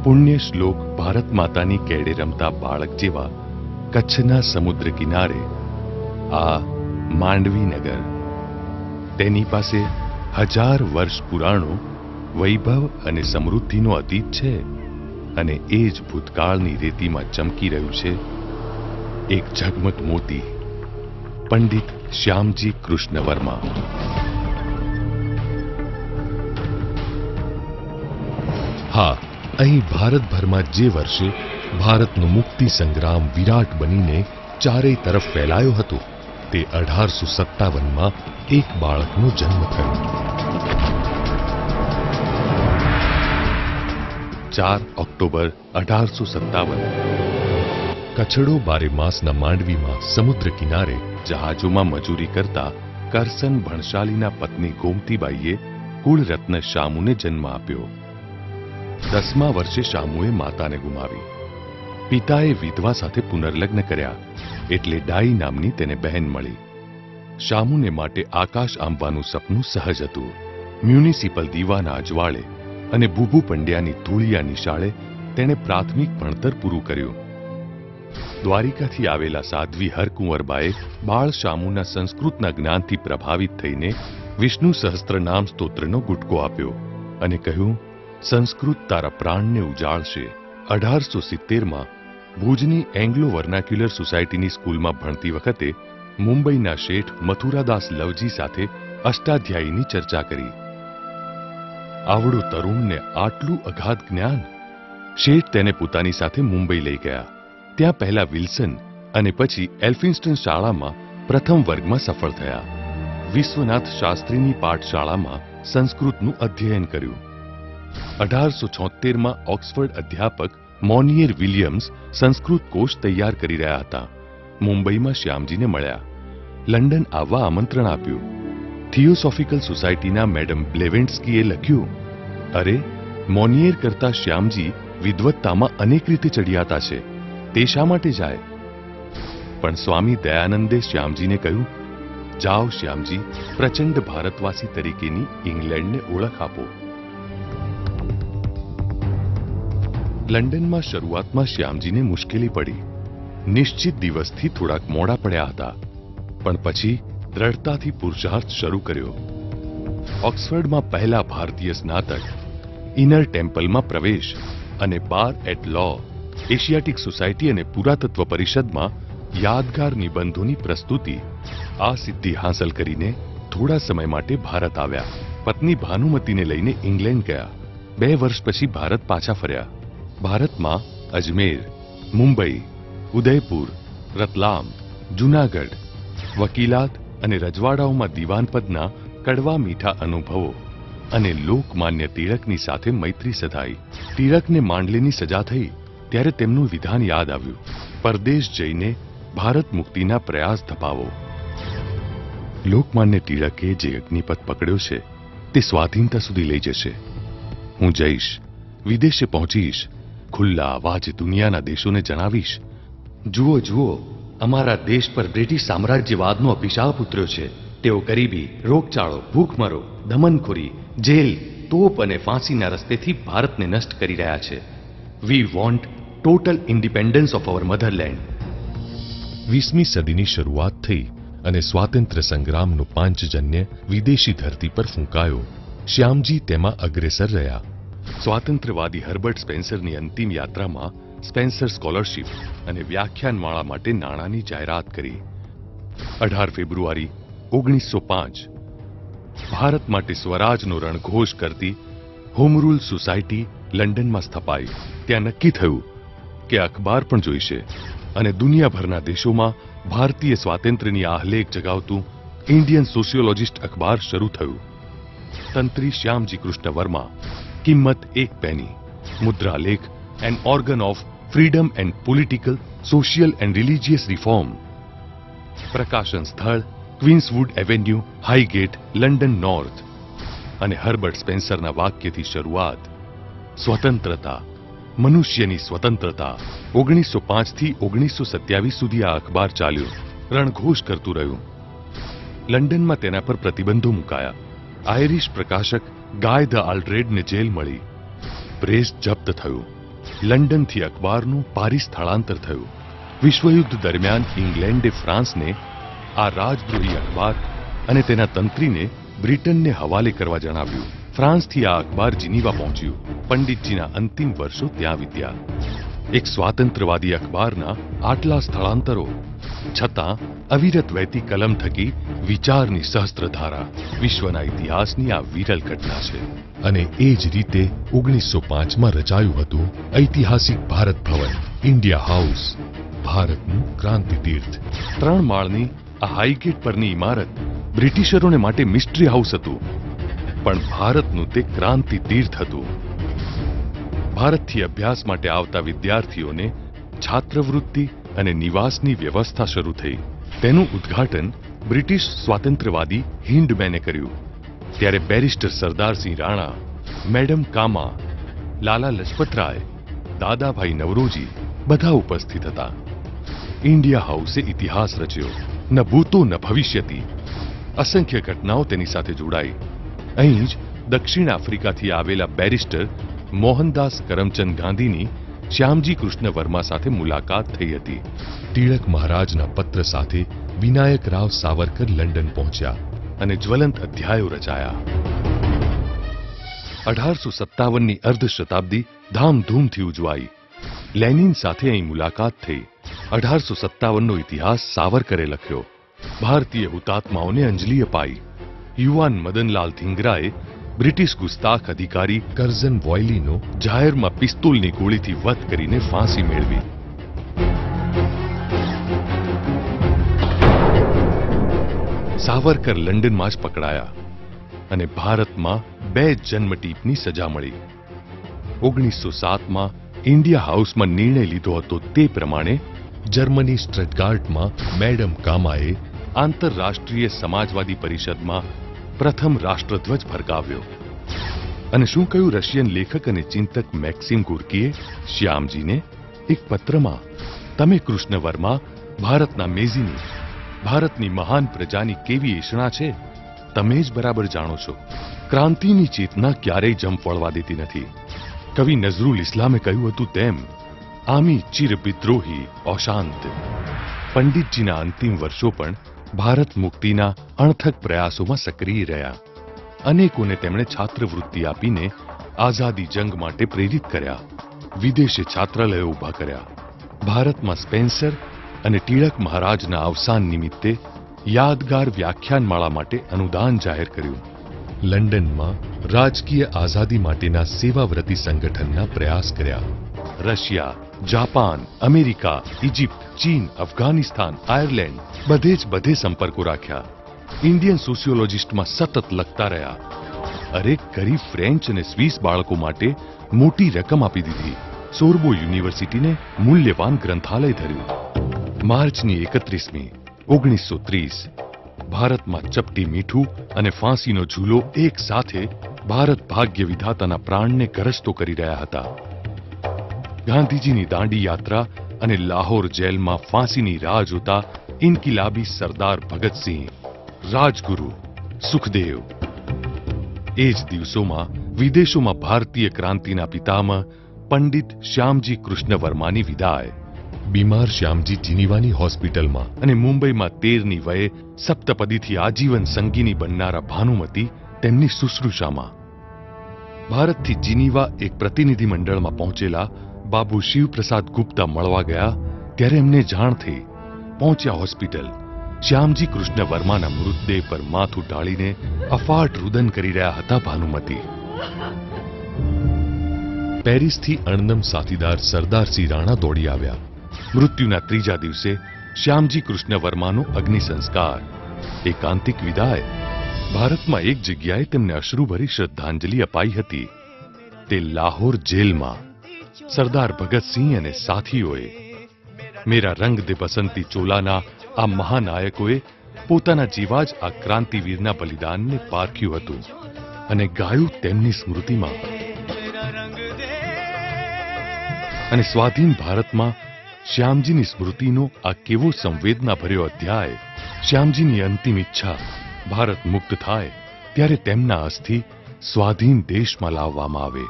પુણ્ય શ્લોક ભારત માતાની કેડે રમતા બાળક જેવા કચ્છના સમુદ્ર કિનારે આ માંડવી નગર, તેની પાસે 1000 વર્ષ પુરાણો વૈભવ અને સમૃદ્ધિનો અતીત છે અને એ જ ભૂતકાળની રેતીમાં ચમકી રહ્યું છે એક ઝગમગ મોતી, પંડિત શ્યામજી કૃષ્ણ વર્મા. હા, અહીં ભારતભરમાં જે વર્ષે ભારતનો મુક્તિ સંગ્રામ વિરાટ બનીને ચારેય તરફ ફેલાયો હતો, તે 1857માં એક બાળકનો જન્મ થયો. 4 ઓક્ટોબર 1857 કચ્છડો બારે માસના માંડવીમાં સમુદ્ર કિનારે જહાજોમાં મજૂરી કરતા કરસન ભણશાલીના પત્ની ગોમતીબાઈએ કુળરત્ન શામુને જન્મ આપ્યો. 10મા વર્ષે શામુએ માતાને ગુમાવી. પિતાએ વિધવા સાથે પુનર્લગ્ન કર્યા એટલે ડાઈ નામની તેને બહેન મળી. શામુને માટે આકાશ આંબવાનું સપનું સહજ હતું. મ્યુનિસિપલ દીવાના અજવાળે અને ભૂભુ પંડ્યાની ધૂળિયા નિશાળે તેણે પ્રાથમિક ભણતર પૂરું કર્યું. દ્વારિકાથી આવેલા સાધ્વી હરકુંવરબાએ બાળ શામુના સંસ્કૃતના જ્ઞાનથી પ્રભાવિત થઈને વિષ્ણુ સહસ્ત્રનામ સ્તોત્રનો ગુટકો આપ્યો અને કહ્યું, સંસ્કૃત તારા પ્રાણને ઉજાળશે. 1870માં ભુજની એંગ્લો વર્નાક્યુલર સોસાયટીની સ્કૂલમાં ભણતી વખતે મુંબઈના શેઠ મથુરાદાસ લવજી સાથે અષ્ટાધ્યાયીની ચર્ચા કરી. આવડો તરુણને આટલું અગાધ જ્ઞાન! શેઠ તેને પોતાની સાથે મુંબઈ લઈ ગયા. ત્યાં પહેલા વિલ્સન અને પછી એલ્ફિન્સ્ટન શાળામાં પ્રથમ વર્ગમાં સફળ થયા. વિશ્વનાથ શાસ્ત્રીની પાઠશાળામાં સંસ્કૃતનું અધ્યયન કર્યું. 1876માં ઓક્સફર્ડ અધ્યાપક મોનિયર વિલિયમ્સ સંસ્કૃત કોશ તૈયાર કરી રહ્યા હતા. મુંબઈમાં શ્યામજીને મળ્યા. લંડન આવવા આમંત્રણ આપ્યું. થિયોસોફિકલ સોસાયટીના મેડમ બ્લેવેન્સ્કીએ લખ્યું, અરે, મોનિયર કરતા શ્યામજી વિદ્વત્તામાં અનેક રીતે ચડિયાતા છે, તે શા માટે જાય? પણ સ્વામી દયાનંદે શ્યામજીને કહ્યું, જાઓ શ્યામજી, પ્રચંડ ભારતવાસી તરીકેની ઇંગ્લેન્ડને ઓળખ આપો. લંડનમાં શરૂઆતમાં શ્યામજીને મુશ્કેલી પડી. નિશ્ચિત દિવસથી થોડાક મોડા પડ્યા હતા, પણ પછી દ્રઢતાથી પુરુષાર્થ શરૂ કર્યો. ઓક્સફર્ડમાં પહેલા ભારતીય સ્નાતક, ઇનર ટેમ્પલમાં પ્રવેશ અને બાર એટ લો, એશિયાટિક સોસાયટી અને પુરાતત્વ પરિષદમાં યાદગાર નિબંધોની પ્રસ્તુતિ, આ સિદ્ધિ હાંસલ કરીને થોડા સમય માટે ભારત આવ્યા. પત્ની ભાનુમતીને લઈને ઇંગ્લેન્ડ ગયા. 2 વર્ષ પછી ભારત પાછા ફર્યા. ભારતમાં અજમેર, મુંબઈ, ઉદયપુર, રતલામ, જૂનાગઢ, વકીલાત અને રજવાડાઓમાં દિવાનપદના કડવા મીઠા અનુભવો અને લોકમાન્ય તિલકની સાથે મૈત્રી સધાઈ. તિલકને માંડલેની સજા થઈ ત્યારે તેમનું વિધાન યાદ આવ્યું, પરદેશ જઈને ભારત મુક્તિના પ્રયાસ ધપાવો. લોકમાન્ય તિલકે જે અગ્નિપથ પકડ્યો છે તે સ્વાધીનતા સુધી લઈ જશે. હું જઈશ, વિદેશે પહોંચીશ, ખુલ્લા અવાજે દુનિયાના દેશોને જણાવીશ, જુઓ જુઓ, અમારા દેશ પર બ્રિટિશ સામ્રાજ્યવાદનો અભિશાપ ઉતર્યો છે. તેઓ ગરીબી, રોગચાળો, ભૂખમરો, દમનખોરી, જેલ, તોપ અને ફાંસીના રસ્તેથી ભારતને નષ્ટ કરી રહ્યા છે. We want total independence of our motherland. 20મી સદીની શરૂઆત થઈ અને સ્વાતંત્ર્ય સંગ્રામનો પાંચજન્ય વિદેશી ધરતી પર ફૂંકાયો. શ્યામજી તેમાં અગ્રેસર રહ્યા. સ્વાતંત્ર્યવાદી હર્બર્ટ સ્પેન્સરની અંતિમ યાત્રામાં સ્પેન્સર સ્કોલરશીપ અને વ્યાખ્યાનમાળા માટે નાણાંની જાહેરાત કરી. 18 ફેબ્રુઆરી 1905 ભારત માટે સ્વરાજનો રણઘોષ કરતી હોમ રૂલ સોસાયટી લંડનમાં સ્થપાઈ. ત્યાં નક્કી થયું કે અખબાર પણ જોઈશે અને દુનિયાભરના દેશોમાં ભારતીય સ્વાતંત્ર્યની આહલેખ જગાવતું ઇન્ડિયન સોશિયોલોજિસ્ટ અખબાર શરૂ થયું. તંત્રી શ્યામજી કૃષ્ણ વર્મા, કિંમત 1 પેની, મુદ્રાલેખ an organ of freedom and political, social and religious reform. પ્રકાશન સ્થળ Queenswood avenue, Highgate, London north. અને હર્બર્ટ સ્પેન્સરના વાક્યથી શરૂઆત, સ્વતંત્રતા, મનુષ્યની સ્વતંત્રતા. 1905 થી 1927 સુધી આ અખબાર ચાલ્યું, રણઘોષ કરતું રહ્યું. લંડનમાં તેના પર પ્રતિબંધો મુકાયા. આયરિશ પ્રકાશક ગાય ધ આલ્ડ્રેડને જેલ મળી. પ્રેસ જપ્ત થયું. લંડનથી અખબારનું પારિસ સ્થળાંતર થયું. વિશ્વયુદ્ધ દરમિયાન ઇંગ્લેન્ડે ફ્રાન્સને આ રાજદ્રોહી અખબાર અને તેના તંત્રીને બ્રિટનને હવાલે કરવા જણાવ્યું. ફ્રાન્સથી આ અખબાર જીનીવા પહોંચ્યું. પંડિતજીના અંતિમ વર્ષો ત્યાં વીત્યા. એક સ્વાતંત્ર્યવાદી અખબારના આટલા સ્થળાંતરો છતાં અવિરત વહેતી કલમ થકી વિચારની સહસ્ત્રધારા વિશ્વના ઇતિહાસની આ વિરલ ઘટના છે. અને એ જ રીતે 1905માં રચાયું હતું ઐતિહાસિક ભારત ભવન, ઇન્ડિયા હાઉસ, ભારતનું ક્રાંતિ તીર્થ. 3 માળની આ હાઈગેટ પરની ઇમારત બ્રિટિશરોને માટે મિસ્ટ્રી હાઉસ હતું, પણ ભારતનું તે ક્રાંતિ તીર્થ હતું. ભારતથી અભ્યાસ માટે આવતા વિદ્યાર્થીઓને છાત્રવૃત્તિ અને નિવાસની વ્યવસ્થા શરૂ થઈ. તેનું ઉદ્ઘાટન બ્રિટિશ સ્વાતંત્ર્યવાદી હિન્ડમેને કર્યું. ત્યારે બેરિસ્ટર સરદારસિંહ રાણા, મેડમ કામા, લાલા લજપતરાય, દાદાભાઈ નવરોજી બધા ઉપસ્થિત હતા. ઇન્ડિયા હાઉસે ઇતિહાસ રચ્યો. ન ભૂતો ન ભવિષ્યતી. અસંખ્ય ઘટનાઓ તેની સાથે જોડાઈ. અહીં જ દક્ષિણ આફ્રિકાથી આવેલા બેરિસ્ટર મોહનદાસ કરમચંદ ગાંધીની શ્યામજી કૃષ્ણ વર્મા સાથે મુલાકાત થઈ હતી. ટિળક મહારાજના પત્ર સાથે વિનાયક રાવ સાવરકર લંડન પહોંચ્યા અને જ્વલંત અધ્યાયો રચાયા. 1857ની અર્ધ શતાબ્દી ધામધૂમથી ઉજવાઈ. લેનિન સાથે અહીં મુલાકાત થઈ. 1857નો ઇતિહાસ સાવરકરે લખ્યો. ભારતીય હુતાત્માઓને અંજલિ અપાઈ. યુવાન મદનલાલ ધીંગરાએ બ્રિટિશ ગુસ્તાખ અધિકારી કરઝન વોયલીનો જાહેરમાં પિસ્તોલની ગોળીથી વધ કરીને ફાંસી મેળવી. સાવરકર લંડનમાં જ પકડાયા અને ભારતમાં 2 જન્મટીપની સજા મળી. 1907માં ઇન્ડિયા હાઉસમાં નિર્ણય લીધો હતો તે પ્રમાણે જર્મની સ્ટ્ટગાર્ટમાં મેડમ કામાએ આંતરરાષ્ટ્રીય સમાજવાદી પરિષદમાં પ્રથમ રાષ્ટ્રધ્વજ ફરકાવ્યો. અને શું કહ્યું રશિયન લેખક અને ચિંતક મેક્સિમ ગુર્કીએ શ્યામજીને એક પત્રમાં? તમે કૃષ્ણ વર્મા ભારતના મેઝીની, ભારતની મહાન પ્રજાની કેવી એષણા છે તમે જ બરાબર જાણો છો. ક્રાંતિની ચેતના ક્યારેય જંપવળવા દેતી નથી. કવિ નઝરુલ ઇસ્લામે કહ્યું હતું તેમ, આમી ચિર વિદ્રોહી અશાંત. પંડિતજીના અંતિમ વર્ષો પણ ભારત મુક્તિના અણથક પ્રયાસોમાં સક્રિય રહ્યા. અનેકોને તેમણે છાત્રવૃત્તિ આપીને આઝાદી જંગ માટે પ્રેરિત કર્યા. વિદેશે છાત્રાલયો ઊભા કર્યા. ભારતમાં સ્પેન્સર અને ટિળક મહારાજના અવસાન નિમિત્તે યાદગાર વ્યાખ્યાનમાળા માટે અનુદાન જાહેર કર્યું. લંડનમાં રાજકીય આઝાદી માટેના સેવાવ્રતી સંગઠનના પ્રયાસ કર્યા. રશિયા, જાપાન, અમેરિકા, ઇજિપ્ત, ચીન, અફઘાનિસ્તાન, આયર્લેન્ડ બધે સંપર્કો રાખ્યા. ઇન્ડિયન સોશિયોલોજિસ્ટમાં સતત લખતા રહ્યા. અરે ગરીબ ફ્રેન્ચ અને સ્વિસ બાળકો માટે મોટી રકમ આપી દીધી. સોર્બો યુનિવર્સિટીને મૂલ્યવાન ગ્રંથાલય ધર્યું. માર્ચની 31મી 1930 ભારતમાં ચપટી મીઠું અને ફાંસીનો ઝૂલો એક સાથે ભારત ભાગ્ય વિધાતાના પ્રાણને ગરજતો કરી રહ્યા હતા. ગાંધીજીની દાંડી યાત્રા અને લાહોર જેલમાં ફાંસીની રાહ જોતા ઇન્કિલાબી સરદાર ભગતસિંહ, રાજગુરુ, સુખદેવ. એ જ દિવસોમાં વિદેશોમાં ભારતીય ક્રાંતિના પિતામહ પંડિત શ્યામજી કૃષ્ણ વર્માની વિદાય. બીમાર શ્યામજી જીનીવાની હોસ્પિટલમાં અને મુંબઈમાં 13ની વયે સપ્તપદીથી આજીવન સંગીની બનનારા ભાનુમતી તેમની શુશ્રૂષામાં. ભારતથી જીનીવા એક પ્રતિનિધિ મંડળમાં પહોંચેલા બાબુ શિવપ્રસાદ ગુપ્તા મળવા ગયા ત્યારે એમને જાણ થઈ. પહોંચ્યા હોસ્પિટલ. શ્યામજી કૃષ્ણ વર્માના મૃતદેહ પર માથું ઢાળીને અફાટ રુદન કરી રહ્યા હતા ભાનુમતી. પેરિસથી અણનમ સાથીદાર સરદારસિંહ રાણા દોડી આવ્યા. મૃત્યુના 3જા દિવસે શ્યામજી કૃષ્ણ વર્માનો અગ્નિ સંસ્કાર, એકાંતિક વિદાય. ભારતમાં એક જગ્યાએ તેમને અશ્રુભરી શ્રદ્ધાંજલિ અપાઈ હતી. તે લાહોર જેલમાં. સરદાર ભગતસિંહ અને સાથીઓએ, મેરા રંગ દે બસંતી ચોલાના આ મહાનાયકોએ પોતાના જેવા જ આ ક્રાંતિવીરના બલિદાનને પારખ્યું હતું અને ગાયું તેમની સ્મૃતિમાં. અને સ્વાધીન ભારતમાં શ્યામજીની સ્મૃતિનો આ કેવો સંવેદનાભર્યો અધ્યાય. શ્યામજીની અંતિમ ઈચ્છા ભારત મુક્ત થાય ત્યારે તેમના અસ્થિ સ્વાધીન દેશમાં લાવવામાં આવે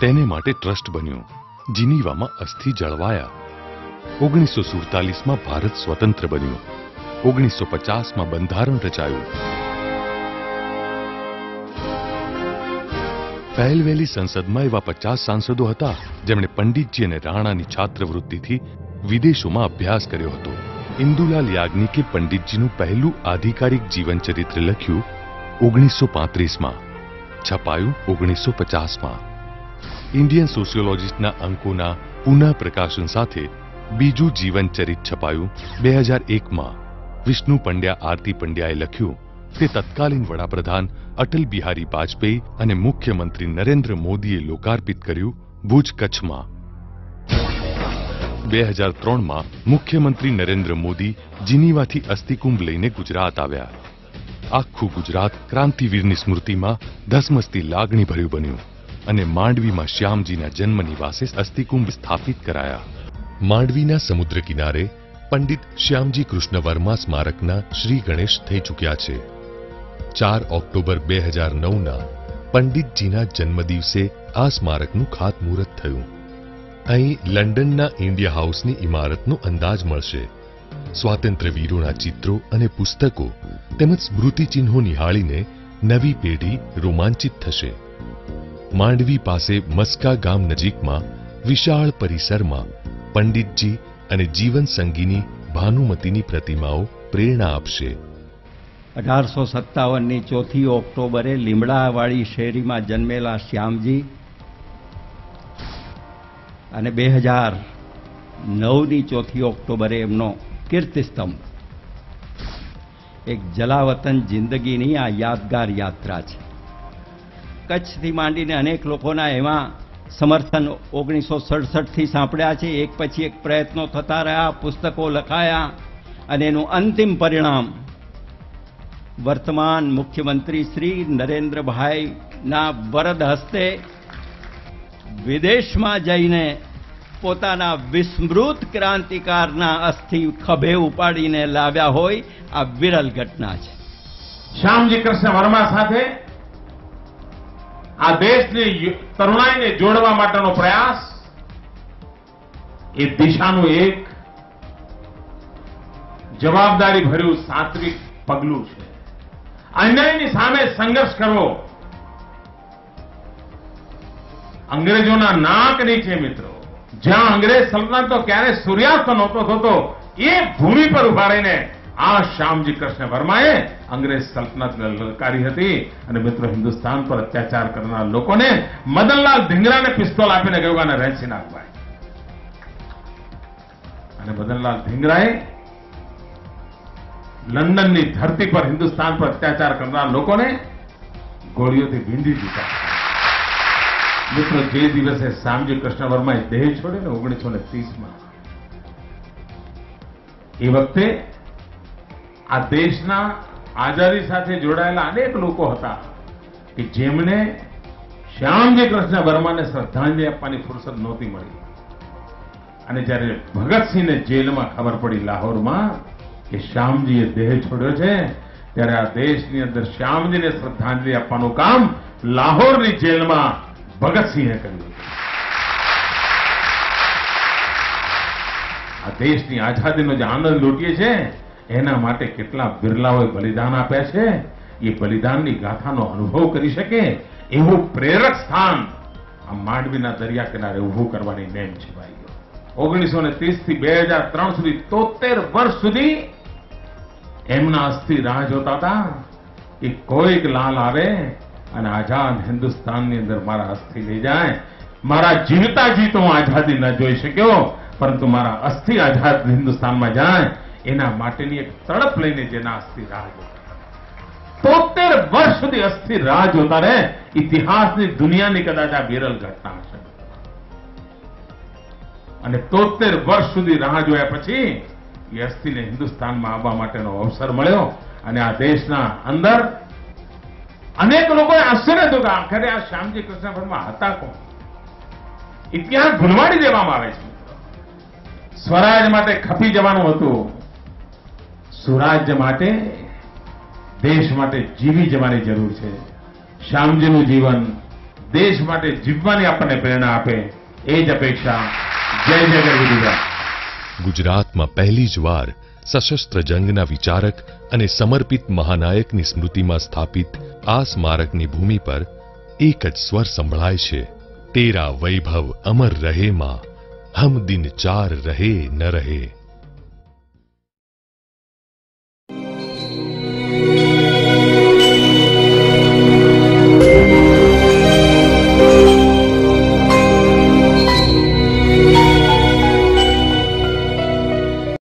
તેને માટે ટ્રસ્ટ બન્યું. જીનીવામાં અસ્થિ જળવાયા. 1947માં ભારત સ્વતંત્ર બન્યું. 1950માં બંધારણ રચાયું. પહેલવેલી સંસદમાં એવા 50 સાંસદો હતા જેમણે પંડિતજી અને રાણાની છાત્રવૃત્તિથી વિદેશોમાં અભ્યાસ કર્યો હતો. ઇન્દુલાલ યાજ્ઞિકે પંડિતજીનું પહેલું આધિકારિક જીવનચરિત્ર લખ્યું 1935માં, છપાયું 1950માં. ઇન્ડિયન સોશિયોલોજીસ્ટના અંકોના પુનઃ પ્રકાશન સાથે બીજું જીવનચરિત્ર છપાયું 2001માં. વિષ્ણુ પંડ્યા આરતી પંડ્યાએ લખ્યું તે તત્કાલીન વડાપ્રધાન અટલ બિહારી વાજપેયી અને મુખ્યમંત્રી નરેન્દ્ર મોદીએ લોકાર્પિત કર્યું ભુજ કચ્છમાં. 2003માં મુખ્યમંત્રી નરેન્દ્ર મોદી જીનીવાથી અસ્થિકુંભ લઈને ગુજરાત આવ્યા. આખું ગુજરાત ક્રાંતિવીરની સ્મૃતિમાં ધસમસતી લાગણી ભર્યું બન્યું અને માંડવીમાં શ્યામજીના જન્મ નિવાસે અસ્થિકુંભ સ્થાપિત કરાયા. માંડવીના સમુદ્ર કિનારે પંડિત શ્યામજી કૃષ્ણ વર્મા સ્મારકના શ્રી ગણેશ થઈ ચૂક્યા છે. 4 ઓક્ટોબર 2009ના પંડિતજીના જન્મદિવસે આ સ્મારકનું ખાતમુહૂર્ત થયું. અહીં લંડનના ઇન્ડિયા હાઉસની ઇમારતનો અંદાજ મળશે. સ્વાતંત્ર્યવીરોના ચિત્રો અને પુસ્તકો તેમજ સ્મૃતિચિહ્નો નિહાળીને નવી પેઢી રોમાંચિત થશે. માંડવી પાસે મસ્કા ગામ નજીકમાં વિશાળ પરિસરમાં પંડિતજી અને જીવન સંગીની ભાનુમતીની પ્રતિમાઓ પ્રેરણા આપશે. 1857ની 4 ઓક્ટોબરે લીમડાવાળી શેરીમાં જન્મેલા શ્યામજી અને 2009ની 4 ઓક્ટોબરે એમનો કીર્તિસ્તંભ. એક જલાવતન જિંદગીની આ યાદગાર યાત્રા છે. કચ્છથી માંડીને અનેક લોકોના એમાં સમર્થન 1967થી સાંપડ્યા છે. એક પછી એક પ્રયત્નો થતા રહ્યા, પુસ્તકો લખાયા અને એનું અંતિમ પરિણામ વર્તમાન મુખ્યમંત્રી શ્રી નરેન્દ્રભાઈના વરદ હસ્તે વિદેશમાં જઈને પોતાના વિસ્મૃત ક્રાંતિકારના અસ્થિ ખભે ઉપાડીને લાવ્યા હોય આ વિરલ ઘટના છે. શ્યામજી કૃષ્ણ વર્મા સાથે આ દેશની તરુણાઈને જોડવા માટેનો પ્રયાસ એ દિશાનું એક જવાબદારી ભર્યું સાત્વિક પગલું છે. અન્યાયની સામે સંઘર્ષ કરવો અંગ્રેજોના નાક નીચે મિત્રો, જ્યાં અંગ્રેજ સલ્તનતો ક્યારે સૂર્યાસ્ત નહોતો થતો એ ભૂમિ પર ઉભા રહીને આ શ્યામજી કૃષ્ણ વર્માએ અંગ્રેજ સલ્તનતને લલકારી હતી અને મિત્રો હિન્દુસ્તાન પર અત્યાચાર કરનાર લોકોને મદનલાલ ધીંગરાને પિસ્તોલ આપીને કહ્યું આને રેંચી નાખવાય. અને મદનલાલ ધીંગરાએ લંડનની ધરતી પર હિન્દુસ્તાન પર અત્યાચાર કરનાર લોકોને ગોળીઓથી ભીંડી દીધા. મિત્રો જે દિવસે શ્યામજી કૃષ્ણ વર્માએ દેહ છોડ્યો ને 1930માં, એ વખતે આ દેશના આઝાદી સાથે જોડાયેલા અનેક લોકો હતા કે જેમને શ્યામજી કૃષ્ણ વર્માને શ્રદ્ધાંજલિ આપવાની ફુરસદ નહોતી મળી. અને જ્યારે ભગતસિંહને જેલમાં ખબર પડી લાહોરમાં કે શ્યામજીએ દેહ છોડ્યો છે, ત્યારે આ દેશની અંદર શ્યામજીને શ્રદ્ધાંજલિ આપવાનું કામ લાહોરની જેલમાં ભગતસિંહે કર્યું. આ દેશની આઝાદીનો જે આનંદ લૂંટીએ છે એના માટે કેટલા બિરલાઓએ બલિદાન આપ્યા છે. એ બલિદાનની ગાથાનો અનુભવ કરી શકે એવું પ્રેરક સ્થાન આ માંડવીના દરિયા કિનારે ઊભું કરવાની નેમ છે ભાઈઓ. 1930 થી 2003 સુધી 73 વર્ષ સુધી એમના અસ્થિ રાહ જોતા હતા કે કોઈક લાલ આવે અને આઝાદ હિન્દુસ્તાનની અંદર મારા અસ્થિ લઈ જાય. મારા જીવતા જીતો હું આઝાદી ન જોઈ શક્યો, પરંતુ મારા અસ્થિ આઝાદ હિન્દુસ્તાનમાં જાય એના માટેની એક તડપ લઈને જેના અસ્થિ રાહ જોતા 73 વર્ષ સુધી અસ્થિ રાહ જોતા રહે. ઇતિહાસની દુનિયાની કદાચ આ વિરલ ઘટના છે. અને 73 વર્ષ સુધી રાહ જોયા પછી એ અસ્થિને હિન્દુસ્તાનમાં આવવા માટેનો અવસર મળ્યો. અને આ દેશના અંદર અનેક લોકોએ આશ્ચર્ય હતું કે આખરે આ શ્યામજી કૃષ્ણ વર્મા હતા કોણ? ઇતિહાસ ભૂલવાડી દેવામાં આવે છે. સ્વરાજ માટે ખપી જવાનું હતું, સુરાજ્ય માટે દેશ માટે જીવી જવાની જરૂર છે. શ્યામજીનું જીવન દેશ માટે જીવવાની આપણને પ્રેરણા આપે એ જ અપેક્ષા. જય જય ગરવી ગુજરાત. ગુજરાતમાં પહેલી જ વાર સશસ્ત્ર જંગના વિચારક અને સમર્પિત મહાનાયકની સ્મૃતિમાં સ્થાપિત આ સ્મારકની ભૂમિ પર એક જ સ્વર સંભળાય છે, તેરા વૈભવ અમર રહે માં, હમ દિન ચાર રહે ન રહે.